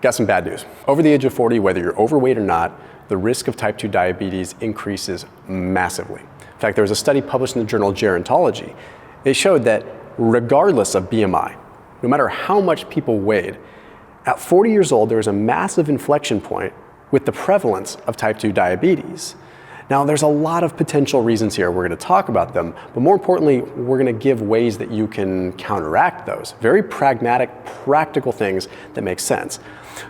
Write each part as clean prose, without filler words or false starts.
got some bad news. Over the age of 40, whether you're overweight or not, the risk of type 2 diabetes increases massively. In fact, there was a study published in the journal Gerontology. It showed that regardless of BMI, no matter how much people weighed, at 40 years old, there was a massive inflection point with the prevalence of type 2 diabetes. Now, there's a lot of potential reasons here. We're going to talk about them, but more importantly, we're going to give ways that you can counteract those. Very pragmatic, practical things that make sense.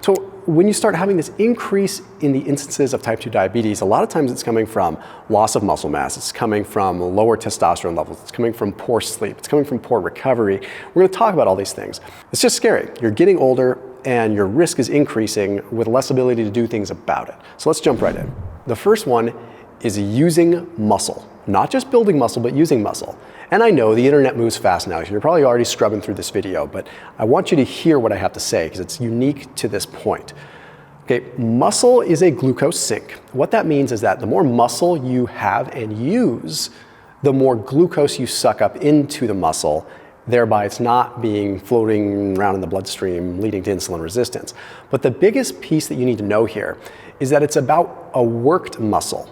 So when you start having this increase in the instances of type 2 diabetes, a lot of times it's coming from loss of muscle mass, it's coming from lower testosterone levels, it's coming from poor sleep, it's coming from poor recovery. We're going to talk about all these things. It's just scary. You're getting older and your risk is increasing with less ability to do things about it. So let's jump right in. The first one is using muscle. Not just building muscle, but using muscle. And I know the internet moves fast now, so you're probably already scrubbing through this video, but I want you to hear what I have to say because it's unique to this point. Okay, muscle is a glucose sink. What that means is that the more muscle you have and use, the more glucose you suck up into the muscle, thereby it's not being floating around in the bloodstream, leading to insulin resistance. But the biggest piece that you need to know here is that it's about a worked muscle.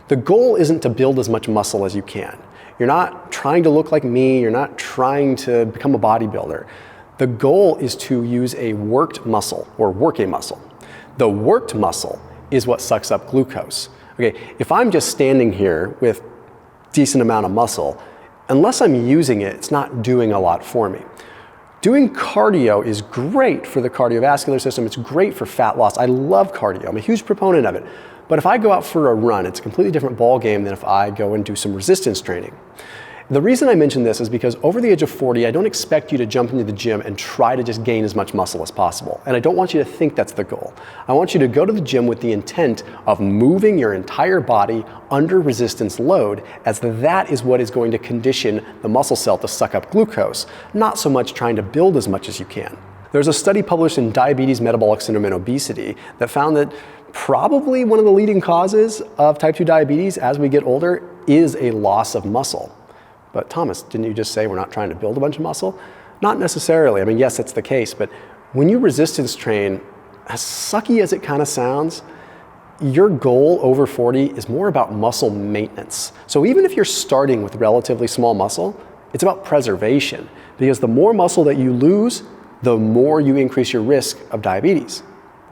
The goal isn't to build as much muscle as you can. You're not trying to look like me, you're not trying to become a bodybuilder. The goal is to use a worked muscle or work a muscle. The worked muscle is what sucks up glucose. Okay, if I'm just standing here with decent amount of muscle, unless I'm using it, it's not doing a lot for me. Doing cardio is great for the cardiovascular system, it's great for fat loss. I love cardio, I'm a huge proponent of it. But if I go out for a run, it's a completely different ball game than if I go and do some resistance training. The reason I mention this is because over the age of 40, I don't expect you to jump into the gym and try to just gain as much muscle as possible. And I don't want you to think that's the goal. I want you to go to the gym with the intent of moving your entire body under resistance load, as that is what is going to condition the muscle cell to suck up glucose, not so much trying to build as much as you can. There's a study published in Diabetes, Metabolic Syndrome, and Obesity that found that probably one of the leading causes of type 2 diabetes as we get older is a loss of muscle. But Thomas, didn't you just say we're not trying to build a bunch of muscle? Not necessarily. I mean, yes, that's the case, but when you resistance train, as sucky as it kind of sounds, your goal over 40 is more about muscle maintenance. So even if you're starting with relatively small muscle, it's about preservation, because the more muscle that you lose, the more you increase your risk of diabetes.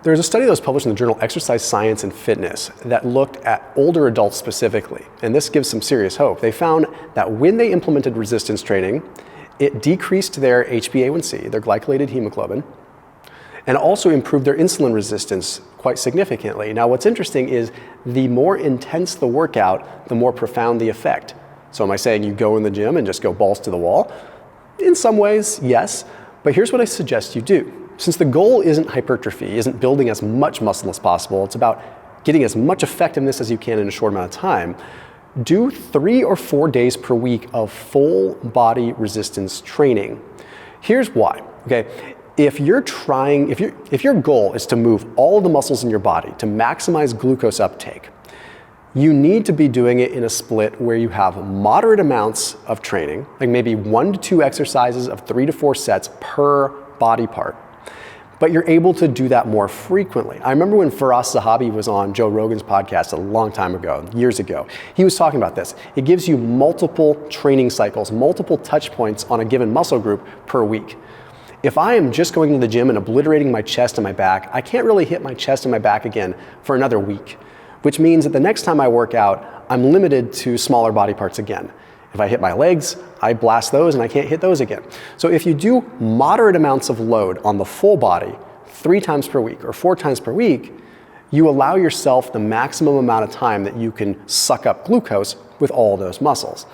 There's a study that was published in the journal Exercise Science and Fitness that looked at older adults specifically, and this gives some serious hope. They found that when they implemented resistance training, it decreased their HbA1c, their glycosylated hemoglobin, and also improved their insulin resistance quite significantly. Now, what's interesting is the more intense the workout, the more profound the effect. So am I saying you go in the gym and just go balls to the wall? In some ways, yes, but here's what I suggest you do. Since the goal isn't hypertrophy, isn't building as much muscle as possible, it's about getting as much effectiveness as you can in a short amount of time, do 3 or 4 days per week of full body resistance training. Here's why, okay? If your goal is to move all of the muscles in your body to maximize glucose uptake, you need to be doing it in a split where you have moderate amounts of training, like maybe 1 to 2 exercises of 3 to 4 sets per body part. But you're able to do that more frequently. I remember when Firas Zahabi was on Joe Rogan's podcast a long time ago, years ago, he was talking about this. It gives you multiple training cycles, multiple touch points on a given muscle group per week. If I am just going to the gym and obliterating my chest and my back, I can't really hit my chest and my back again for another week, which means that the next time I work out, I'm limited to smaller body parts again. If I hit my legs, I blast those and I can't hit those again. So if you do moderate amounts of load on the full body 3 times per week or 4 times per week, you allow yourself the maximum amount of time that you can suck up glucose with all those muscles.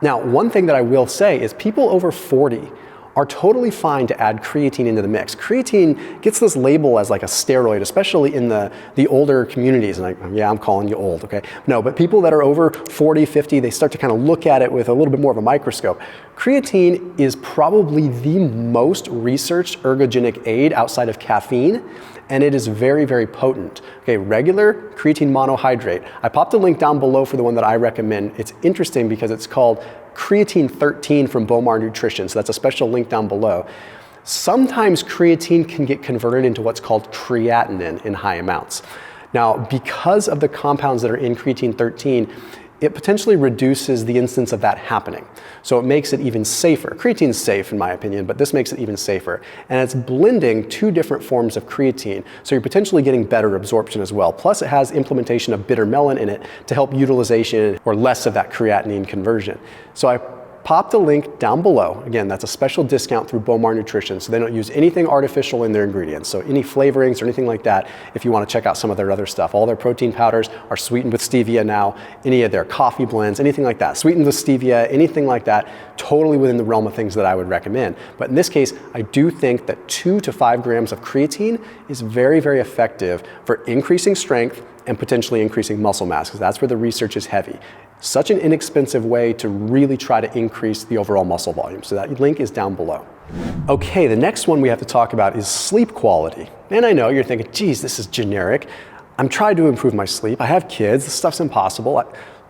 Now, one thing that I will say is people over 40 are totally fine to add creatine into the mix. Creatine gets this label as like a steroid, especially in the older communities. And yeah, I'm calling you old, okay? No, but people that are over 40, 50, they start to kind of look at it with a little bit more of a microscope. Creatine is probably the most researched ergogenic aid outside of caffeine, and it is very, very potent. Okay, regular creatine monohydrate. I popped a link down below for the one that I recommend. It's interesting because it's called Creatine 13 from Bowmar Nutrition, so that's a special link down below. Sometimes creatine can get converted into what's called creatinine in high amounts. Now, because of the compounds that are in creatine 13, it potentially reduces the instance of that happening. So it makes it even safer. Creatine's safe in my opinion, but this makes it even safer. And it's blending two different forms of creatine, so you're potentially getting better absorption as well. Plus it has implementation of bitter melon in it to help utilization or less of that creatinine conversion. So I popped a link down below. Again, that's a special discount through Bowmar Nutrition, so they don't use anything artificial in their ingredients. So any flavorings or anything like that, if you want to check out some of their other stuff. All their protein powders are sweetened with stevia now, any of their coffee blends, anything like that. Sweetened with stevia, anything like that, totally within the realm of things that I would recommend. But in this case, I do think that 2 to 5 grams of creatine is very, very effective for increasing strength and potentially increasing muscle mass, because that's where the research is heavy. Such an inexpensive way to really try to increase the overall muscle volume. So that link is down below. Okay, the next one we have to talk about is sleep quality. And I know you're thinking, geez, this is generic. I'm trying to improve my sleep. I have kids, this stuff's impossible.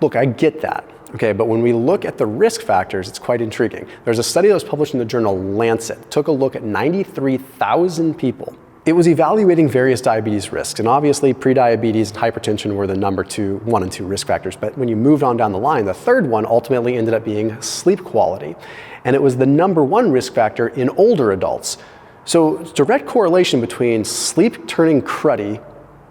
Look, I get that. Okay, but when we look at the risk factors, it's quite intriguing. There's a study that was published in the journal Lancet, took a look at 93,000 people. It was evaluating various diabetes risks, and obviously prediabetes and hypertension were the number 1 and 2 risk factors, but when you moved on down the line, the third one ultimately ended up being sleep quality, and it was the number 1 risk factor in older adults. So direct correlation between sleep turning cruddy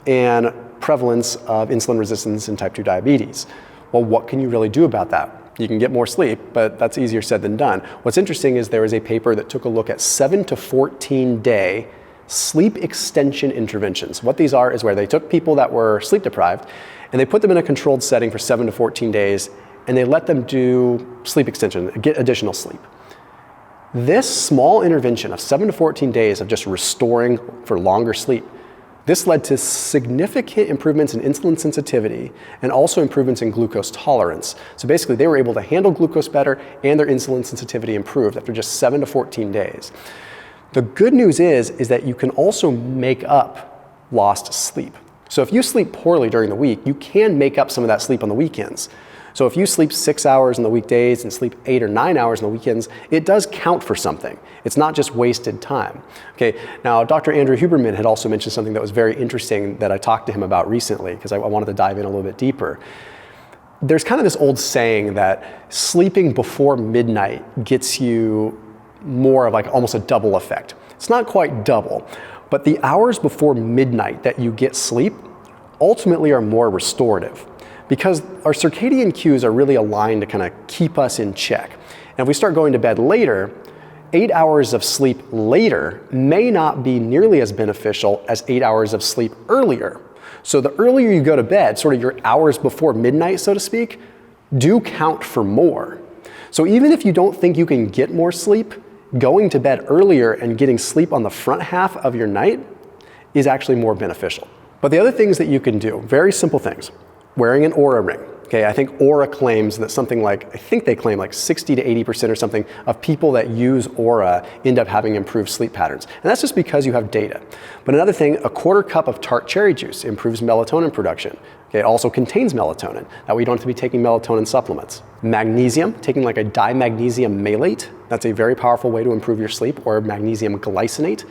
and prevalence of insulin resistance and type 2 diabetes. Well, what can you really do about that? You can get more sleep, but that's easier said than done. What's interesting is there was a paper that took a look at 7 to 14 day sleep extension interventions. What these are is where they took people that were sleep deprived and they put them in a controlled setting for 7 to 14 days and they let them do sleep extension, get additional sleep. This small intervention of 7 to 14 days of just restoring for longer sleep, this led to significant improvements in insulin sensitivity and also improvements in glucose tolerance. So basically they were able to handle glucose better and their insulin sensitivity improved after just 7 to 14 days. The good news is that you can also make up lost sleep. So if you sleep poorly during the week, you can make up some of that sleep on the weekends. So if you sleep 6 hours on the weekdays and sleep 8 or 9 hours on the weekends, it does count for something. It's not just wasted time. Okay, now Dr. Andrew Huberman had also mentioned something that was very interesting that I talked to him about recently because I wanted to dive in a little bit deeper. There's kind of this old saying that sleeping before midnight gets you more of like almost a double effect. It's not quite double, but the hours before midnight that you get sleep ultimately are more restorative because our circadian cues are really aligned to kind of keep us in check. And if we start going to bed later, 8 hours of sleep later may not be nearly as beneficial as 8 hours of sleep earlier. So the earlier you go to bed, sort of your hours before midnight, so to speak, do count for more. So even if you don't think you can get more sleep, going to bed earlier and getting sleep on the front half of your night is actually more beneficial. But the other things that you can do, very simple things. Wearing an Oura ring. Okay, I think Oura claims that something like, I think they claim like 60 to 80% or something of people that use Oura end up having improved sleep patterns. And that's just because you have data. But another thing, a 1/4 cup of tart cherry juice improves melatonin production. Okay, it also contains melatonin. That way you don't have to be taking melatonin supplements. Magnesium, taking like a dimagnesium malate, that's a very powerful way to improve your sleep, or magnesium glycinate.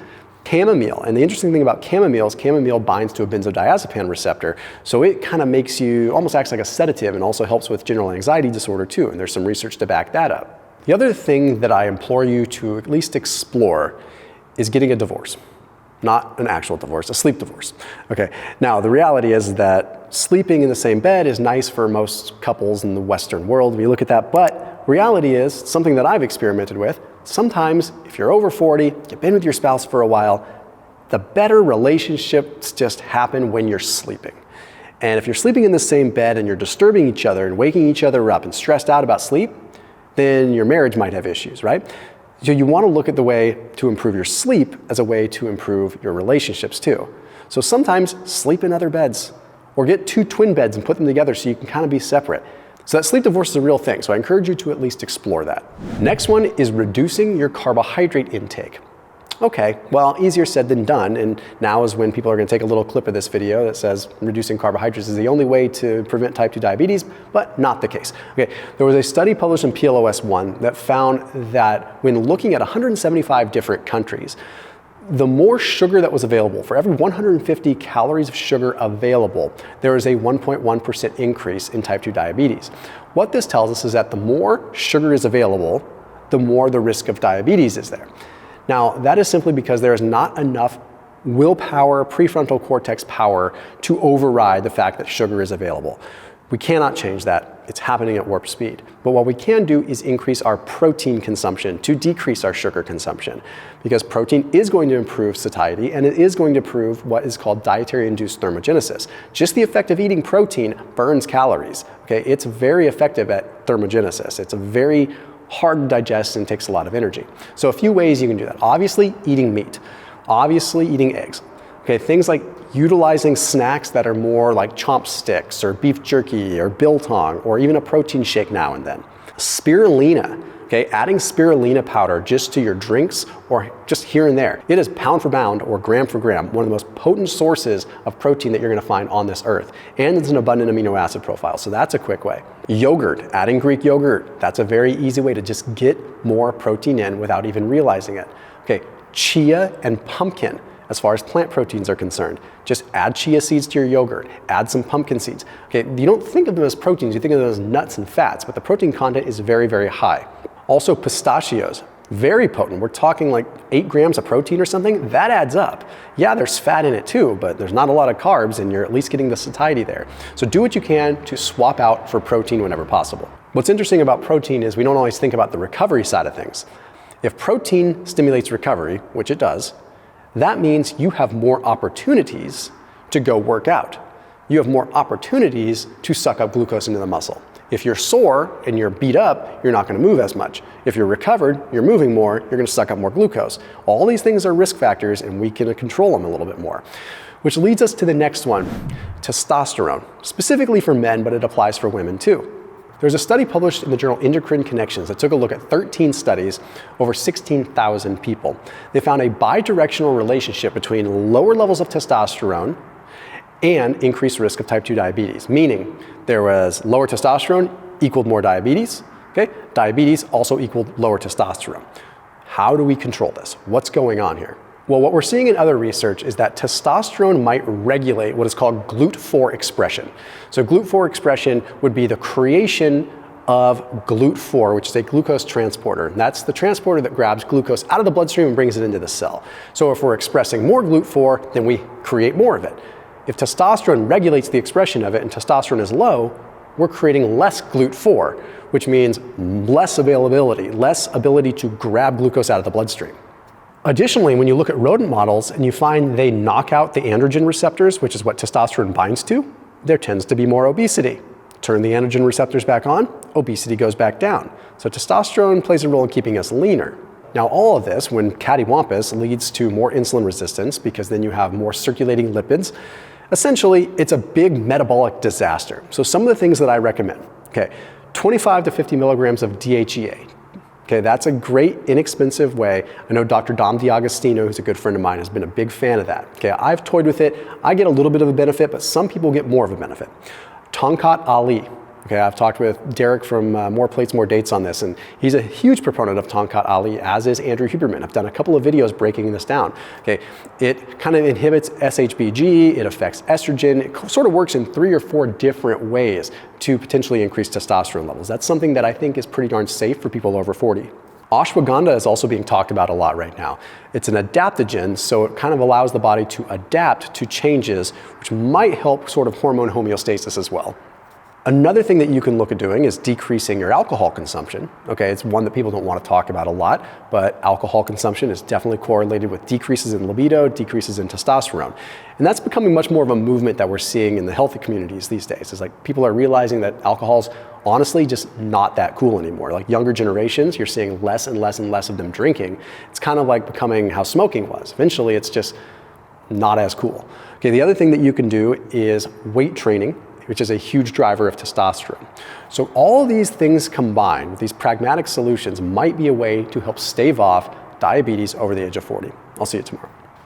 Chamomile, and the interesting thing about chamomile is chamomile binds to a benzodiazepine receptor, so it kind of makes you, almost acts like a sedative and also helps with general anxiety disorder too, and there's some research to back that up. The other thing that I implore you to at least explore is getting a divorce. Not an actual divorce, a sleep divorce. Okay, now the reality is that sleeping in the same bed is nice for most couples in the Western world, we look at that, but reality is, something that I've experimented with, sometimes if you're over 40, you've been with your spouse for a while, the better relationships just happen when you're sleeping. And if you're sleeping in the same bed and you're disturbing each other and waking each other up and stressed out about sleep, then your marriage might have issues, right? So you want to look at the way to improve your sleep as a way to improve your relationships too. So sometimes sleep in other beds or get 2 twin beds and put them together so you can kind of be separate. So that sleep divorce is a real thing, so I encourage you to at least explore that. Next one is reducing your carbohydrate intake. Okay, well, easier said than done, and now is when people are going to take a little clip of this video that says reducing carbohydrates is the only way to prevent type 2 diabetes, but not the case. Okay, there was a study published in PLOS One that found that when looking at 175 different countries, the more sugar that was available, for every 150 calories of sugar available, there is a 1.1% increase in type 2 diabetes. What this tells us is that the more sugar is available, the more the risk of diabetes is there. Now, that is simply because there is not enough willpower, prefrontal cortex power to override the fact that sugar is available. We cannot change that. It's happening at warp speed. But what we can do is increase our protein consumption to decrease our sugar consumption, because protein is going to improve satiety and it is going to improve what is called dietary-induced thermogenesis. Just the effect of eating protein burns calories. Okay, it's very effective at thermogenesis. It's a very hard to digest and takes a lot of energy. So a few ways you can do that. Obviously, eating meat. Obviously, eating eggs. Okay, things like utilizing snacks that are more like chopsticks or beef jerky or biltong or even a protein shake now and then. Spirulina. Okay, adding spirulina powder just to your drinks or just here and there. It is pound for pound or gram for gram one of the most potent sources of protein that you're going to find on this earth. And it's an abundant amino acid profile, so that's a quick way. Yogurt, adding Greek yogurt, that's a very easy way to just get more protein in without even realizing it. Okay, chia and pumpkin. As far as plant proteins are concerned, just add chia seeds to your yogurt, add some pumpkin seeds. Okay, you don't think of them as proteins, you think of them as nuts and fats, but the protein content is very, very high. Also pistachios, very potent. We're talking like 8 grams of protein or something, that adds up. Yeah, there's fat in it too, but there's not a lot of carbs and you're at least getting the satiety there. So do what you can to swap out for protein whenever possible. What's interesting about protein is we don't always think about the recovery side of things. If protein stimulates recovery, which it does, that means you have more opportunities to go work out. You have more opportunities to suck up glucose into the muscle. If you're sore and you're beat up, you're not going to move as much. If you're recovered, you're moving more, you're going to suck up more glucose. All these things are risk factors and we can control them a little bit more. Which leads us to the next one, testosterone. Specifically for men, but it applies for women too. There's a study published in the journal Endocrine Connections that took a look at 13 studies over 16,000 people. They found a bidirectional relationship between lower levels of testosterone and increased risk of type 2 diabetes, meaning there was lower testosterone equaled more diabetes, okay? Diabetes also equaled lower testosterone. How do we control this? What's going on here? Well, what we're seeing in other research is that testosterone might regulate what is called GLUT4 expression. So GLUT4 expression would be the creation of GLUT4, which is a glucose transporter. And that's the transporter that grabs glucose out of the bloodstream and brings it into the cell. So if we're expressing more GLUT4, then we create more of it. If testosterone regulates the expression of it and testosterone is low, we're creating less GLUT4, which means less availability, less ability to grab glucose out of the bloodstream. Additionally, when you look at rodent models and you find they knock out the androgen receptors, which is what testosterone binds to, there tends to be more obesity. Turn the androgen receptors back on, obesity goes back down. So testosterone plays a role in keeping us leaner. Now all of this, when cattywampus, leads to more insulin resistance because then you have more circulating lipids. Essentially, it's a big metabolic disaster. So some of the things that I recommend, okay, 25 to 50 milligrams of DHEA. Okay, that's a great, inexpensive way. I know Dr. Dom D'Agostino, who's a good friend of mine, has been a big fan of that. Okay, I've toyed with it. I get a little bit of a benefit, but some people get more of a benefit. Tongkat Ali. Okay, I've talked with Derek from More Plates, More Dates on this, and he's a huge proponent of Tongkat Ali, as is Andrew Huberman. I've done a couple of videos breaking this down. Okay, it kind of inhibits SHBG, it affects estrogen, it sort of works in 3 or 4 different ways to potentially increase testosterone levels. That's something that I think is pretty darn safe for people over 40. Ashwagandha is also being talked about a lot right now. It's an adaptogen, so it kind of allows the body to adapt to changes, which might help sort of hormone homeostasis as well. Another thing that you can look at doing is decreasing your alcohol consumption. Okay, it's one that people don't want to talk about a lot, but alcohol consumption is definitely correlated with decreases in libido, decreases in testosterone. And that's becoming much more of a movement that we're seeing in the healthy communities these days. It's like people are realizing that alcohol's honestly just not that cool anymore. Like younger generations, you're seeing less and less and less of them drinking. It's kind of like becoming how smoking was. Eventually, it's just not as cool. Okay, the other thing that you can do is weight training, which is a huge driver of testosterone. So all of these things combined with these pragmatic solutions might be a way to help stave off diabetes over the age of 40. I'll see you tomorrow.